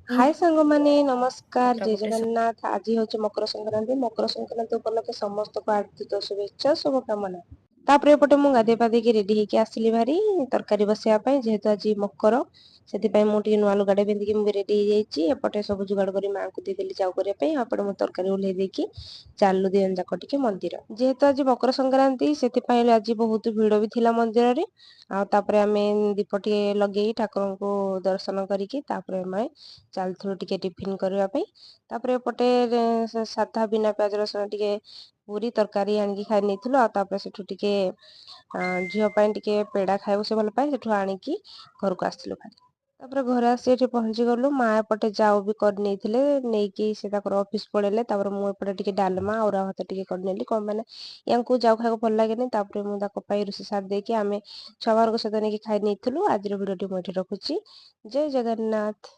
हाय सांगमाने नमस्कार जय जगन्नाथ। आज हूँ मकर संक्रांति। मकर संक्रांति उपलक्षे समस्त को हार्दिक शुभेच्छा शुभकामना। तापर एपटे मु गाधे पाधे रेडी होके आसली भारी तरकारी बसैया जेहेतु आज मकर से मुझे नुआ लुगाटे पिंधिकी मुझे रेडी हो जाइए। एपटे सब जुगाड़ कर माँ को देदेली चाउ करने एपटे मुझे तरकारी ओल्हे देकी चालू दिन जाक टिके मंदिर जेहेतु आज मकर संक्रांति से आज बहुत भिड़ भी थिला मंदिर रे। आउे आम दीप टे लगे ठाकुर को दर्शन करिकी चलू टिके टिफिन करने एपटे साधा बिना प्याज रसुण टिके पूरी तरकारी आनिकी खाई नहीं सेठू टिके झील टिके पेड़ा खाइबा से भल पाए से आनिकी घर को आसलु भारी तापर घर आसी पहुंची गलु माँ एपटे जाऊ भी करनी से ऑफिस पड़ेले मुझे टिके डालमा और भात टिके करनेली कौन मैंने या जाऊ खाइक भल लगे मुझे रोषे सार देकी आम छुआ मान सहित नहीं खाई नहीं आज भिडियो मुझे रखुची। जय जगन्नाथ।